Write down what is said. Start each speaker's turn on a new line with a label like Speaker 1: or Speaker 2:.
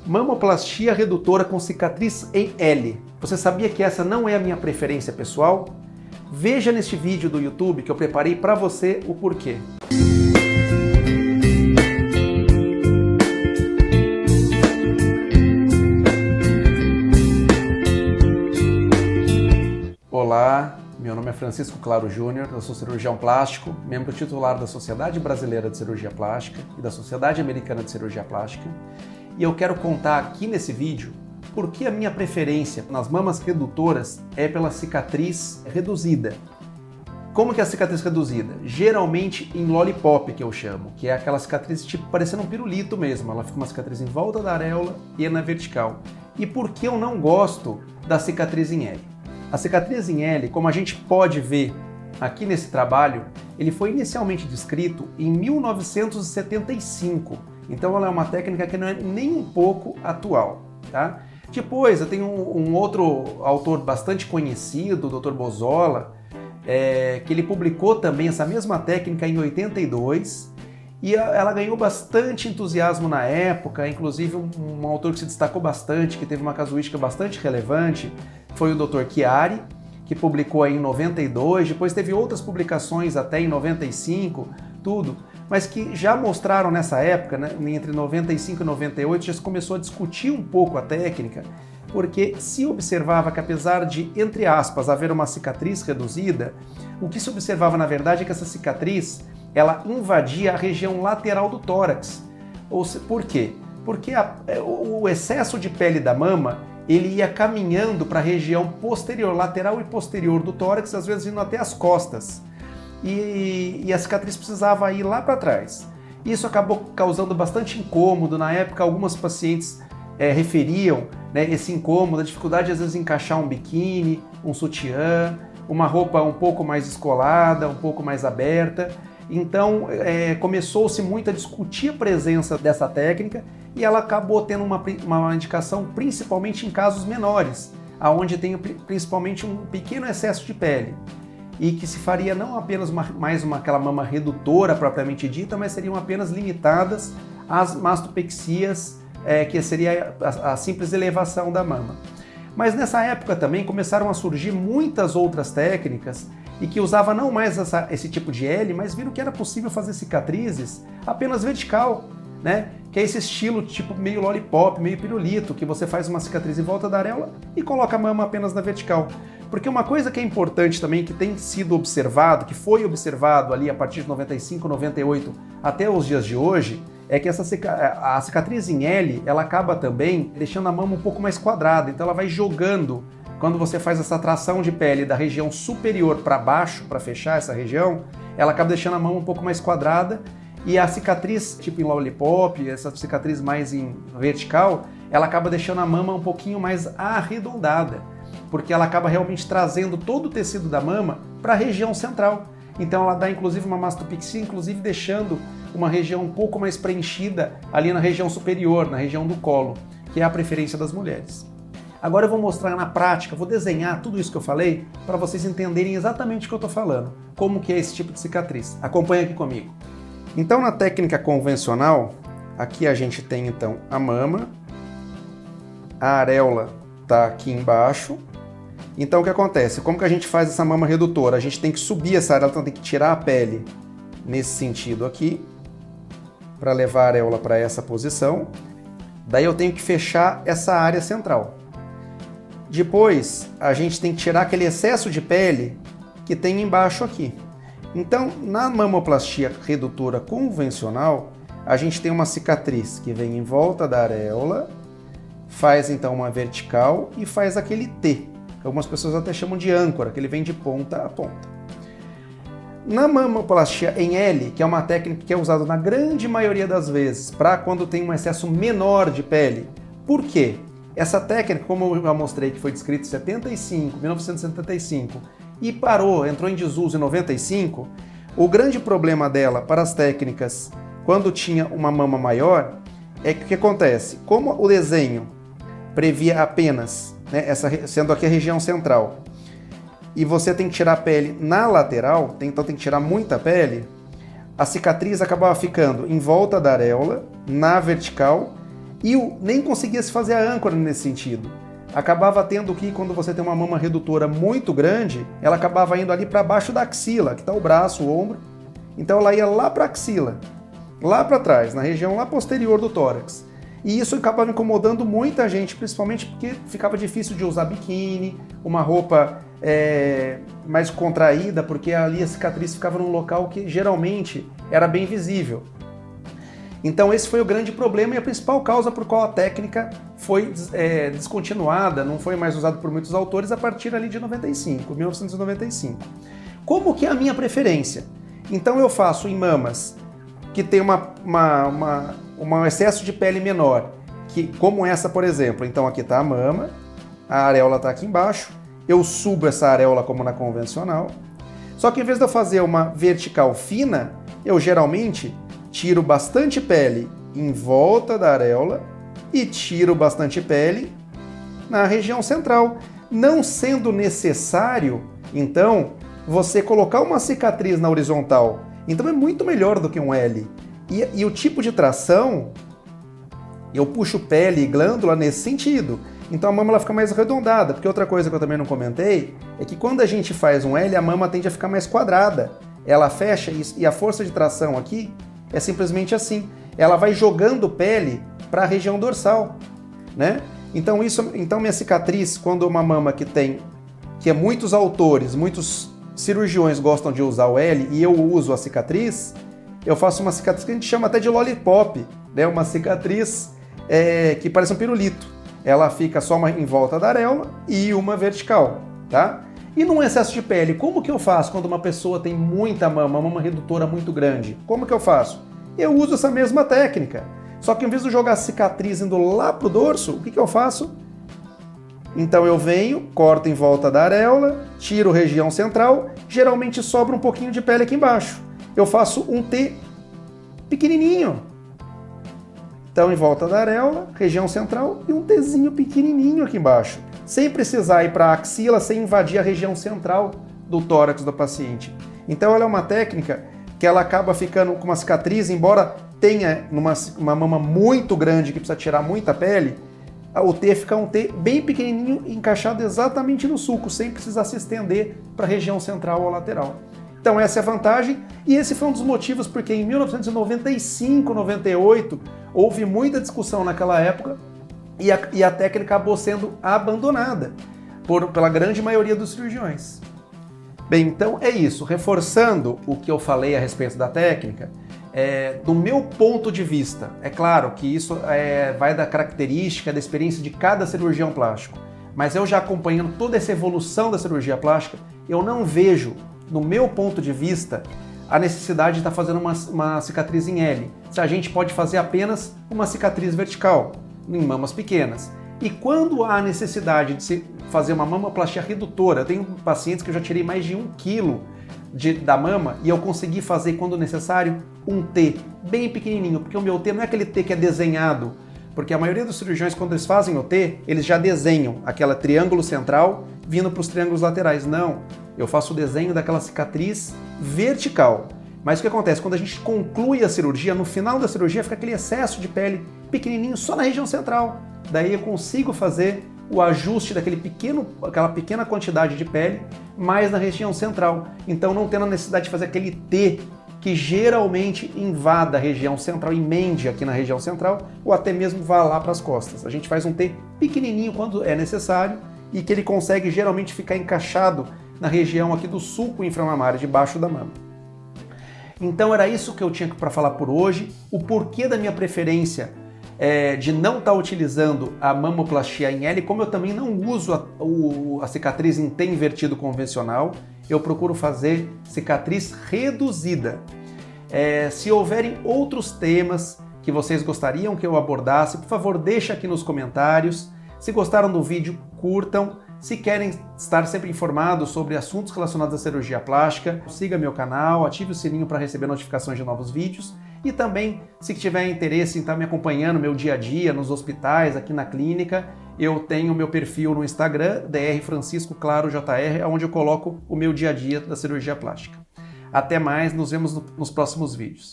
Speaker 1: Mamoplastia redutora com cicatriz em L. Você sabia que essa não é a minha preferência pessoal? Veja neste vídeo do YouTube que eu preparei para você o porquê. Olá, meu nome é Francisco Claro Júnior, eu sou cirurgião plástico, membro titular da Sociedade Brasileira de Cirurgia Plástica e da Sociedade Americana de Cirurgia Plástica, e eu quero contar aqui nesse vídeo por que a minha preferência nas mamas redutoras é pela cicatriz reduzida. Como que é a cicatriz reduzida? Geralmente em lollipop, que eu chamo, que é aquela cicatriz tipo parecendo um pirulito mesmo, ela fica uma cicatriz em volta da areola e na vertical. E por que eu não gosto da cicatriz em L? A cicatriz em L, como a gente pode ver aqui nesse trabalho, ele foi inicialmente descrito em 1975, então ela é uma técnica que não é nem um pouco atual, tá? Depois eu tenho um outro autor bastante conhecido, o Dr. Bozola, que ele publicou também essa mesma técnica em 82, e ela ganhou bastante entusiasmo na época, inclusive um autor que se destacou bastante, que teve uma casuística bastante relevante, foi o Dr. Chiari, que publicou aí em 92, depois teve outras publicações até em 95, tudo, mas que já mostraram nessa época, né, entre 95 e 98, já se começou a discutir um pouco a técnica, porque se observava que apesar de, entre aspas, haver uma cicatriz reduzida, o que se observava na verdade é que essa cicatriz, ela invadia a região lateral do tórax. Por quê? Porque o excesso de pele da mama, ele ia caminhando para a região posterior, lateral e posterior do tórax, às vezes indo até as costas. E a cicatriz precisava ir lá para trás. Isso acabou causando bastante incômodo. Na época, algumas pacientes referiam, né, esse incômodo, a dificuldade às vezes em encaixar um biquíni, um sutiã, uma roupa um pouco mais descolada, um pouco mais aberta. Então começou-se muito a discutir a presença dessa técnica e ela acabou tendo uma indicação principalmente em casos menores, onde tem principalmente um pequeno excesso de pele e que se faria não apenas aquela mama redutora propriamente dita, mas seriam apenas limitadas às mastopexias, que seria a simples elevação da mama. Mas nessa época também começaram a surgir muitas outras técnicas e que usava não mais esse tipo de L, mas viram que era possível fazer cicatrizes apenas vertical, né? Que é esse estilo tipo meio lollipop, meio pirulito, que você faz uma cicatriz em volta da areola e coloca a mama apenas na vertical. Porque uma coisa que é importante também, que tem sido observado, que foi observado ali a partir de 95, 98 até os dias de hoje, é que a cicatriz em L, ela acaba também deixando a mama um pouco mais quadrada, então ela vai jogando. Quando você faz essa tração de pele da região superior para baixo, para fechar essa região, ela acaba deixando a mama um pouco mais quadrada e a cicatriz, tipo em lollipop, essa cicatriz mais em vertical, ela acaba deixando a mama um pouquinho mais arredondada, porque ela acaba realmente trazendo todo o tecido da mama para a região central. Então ela dá inclusive uma mastopexia, inclusive deixando uma região um pouco mais preenchida ali na região superior, na região do colo, que é a preferência das mulheres. Agora eu vou mostrar na prática, vou desenhar tudo isso que eu falei para vocês entenderem exatamente o que eu estou falando, como que é esse tipo de cicatriz. Acompanha aqui comigo. Então na técnica convencional, aqui a gente tem então a mama, a areola está aqui embaixo. Então o que acontece? Como que a gente faz essa mama redutora? A gente tem que subir essa areola, então tem que tirar a pele nesse sentido aqui, para levar a areola para essa posição. Daí eu tenho que fechar essa área central. Depois, a gente tem que tirar aquele excesso de pele que tem embaixo aqui. Então, na mamoplastia redutora convencional, a gente tem uma cicatriz que vem em volta da areola, faz então uma vertical e faz aquele T, que algumas pessoas até chamam de âncora, que ele vem de ponta a ponta. Na mamoplastia em L, que é uma técnica que é usada na grande maioria das vezes para quando tem um excesso menor de pele. Por quê? Essa técnica, como eu já mostrei, que foi descrita em 1975, e entrou em desuso em 95, o grande problema dela para as técnicas quando tinha uma mama maior é que o que acontece? Como o desenho previa apenas, né, sendo aqui a região central, e você tem que tirar a pele na lateral, então tem que tirar muita pele, a cicatriz acabava ficando em volta da areola, na vertical, e nem conseguia se fazer a âncora nesse sentido. Acabava tendo que, quando você tem uma mama redutora muito grande, ela acabava indo ali para baixo da axila, que está o braço, o ombro. Então ela ia lá para a axila, lá para trás, na região lá posterior do tórax. E isso acabava incomodando muita gente, principalmente porque ficava difícil de usar biquíni, uma roupa mais contraída, porque ali a cicatriz ficava num local que geralmente era bem visível. Então esse foi o grande problema e a principal causa por qual a técnica foi descontinuada, não foi mais usada por muitos autores a partir ali de 1995. Como que é a minha preferência? Então eu faço em mamas que tem um excesso de pele menor, como essa, por exemplo. Então aqui está a mama, a areola está aqui embaixo, eu subo essa areola como na convencional, só que em vez de eu fazer uma vertical fina, eu geralmente tiro bastante pele em volta da areola e tiro bastante pele na região central, não sendo necessário, então, você colocar uma cicatriz na horizontal. Então é muito melhor do que um L. E o tipo de tração, eu puxo pele e glândula nesse sentido. Então a mama ela fica mais arredondada, porque outra coisa que eu também não comentei é que quando a gente faz um L, a mama tende a ficar mais quadrada. Ela fecha e a força de tração aqui é simplesmente assim. Ela vai jogando pele para a região dorsal, né? Então minha cicatriz, quando uma mama que muitos autores, muitos cirurgiões gostam de usar o L e eu uso a cicatriz, eu faço uma cicatriz que a gente chama até de lollipop, né? Uma cicatriz que parece um pirulito. Ela fica só uma em volta da areola e uma vertical, tá? E num excesso de pele, como que eu faço quando uma pessoa tem muita mama, uma mama redutora muito grande? Como que eu faço? Eu uso essa mesma técnica. Só que em vez de jogar a cicatriz indo lá pro dorso, o que eu faço? Então eu venho, corto em volta da areola, tiro região central, geralmente sobra um pouquinho de pele aqui embaixo. Eu faço um T pequenininho. Então em volta da areola, região central e um Tzinho pequenininho aqui embaixo. Sem precisar ir para a axila, sem invadir a região central do tórax do paciente. Então ela é uma técnica que ela acaba ficando com uma cicatriz, embora tenha uma mama muito grande que precisa tirar muita pele, o T fica um T bem pequenininho, encaixado exatamente no sulco, sem precisar se estender para a região central ou lateral. Então essa é a vantagem, e esse foi um dos motivos porque em 1995, 98, houve muita discussão naquela época e a técnica acabou sendo abandonada pela grande maioria dos cirurgiões. Bem, então é isso. Reforçando o que eu falei a respeito da técnica, do meu ponto de vista, é claro que isso vai da característica, da experiência de cada cirurgião plástico, mas eu já acompanhando toda essa evolução da cirurgia plástica, eu não vejo, no meu ponto de vista, a necessidade de estar fazendo uma cicatriz em L. Se a gente pode fazer apenas uma cicatriz vertical, em mamas pequenas. E quando há necessidade de se fazer uma mamoplastia redutora, eu tenho pacientes que eu já tirei mais de 1 quilo da mama e eu consegui fazer, quando necessário, um T bem pequenininho, porque o meu T não é aquele T que é desenhado, porque a maioria dos cirurgiões, quando eles fazem o T, eles já desenham aquela triângulo central vindo para os triângulos laterais. Não, eu faço o desenho daquela cicatriz vertical. Mas o que acontece? Quando a gente conclui a cirurgia, no final da cirurgia fica aquele excesso de pele pequenininho só na região central. Daí eu consigo fazer o ajuste aquela pequena quantidade de pele mais na região central. Então não tendo a necessidade de fazer aquele T que geralmente invada a região central, emende aqui na região central, ou até mesmo vá lá para as costas. A gente faz um T pequenininho quando é necessário e que ele consegue geralmente ficar encaixado na região aqui do sulco inframamário, debaixo da mama. Então era isso que eu tinha para falar por hoje, o porquê da minha preferência de não estar utilizando a mamoplastia em L, como eu também não uso a cicatriz em T invertido convencional, eu procuro fazer cicatriz reduzida. Se houverem outros temas que vocês gostariam que eu abordasse, por favor, deixa aqui nos comentários. Se gostaram do vídeo, curtam. Se querem estar sempre informados sobre assuntos relacionados à cirurgia plástica, siga meu canal, ative o sininho para receber notificações de novos vídeos. E também, se tiver interesse em estar me acompanhando meu dia a dia nos hospitais, aqui na clínica, eu tenho meu perfil no Instagram, Dr. Francisco Claro JR, onde eu coloco o meu dia a dia da cirurgia plástica. Até mais, nos vemos nos próximos vídeos.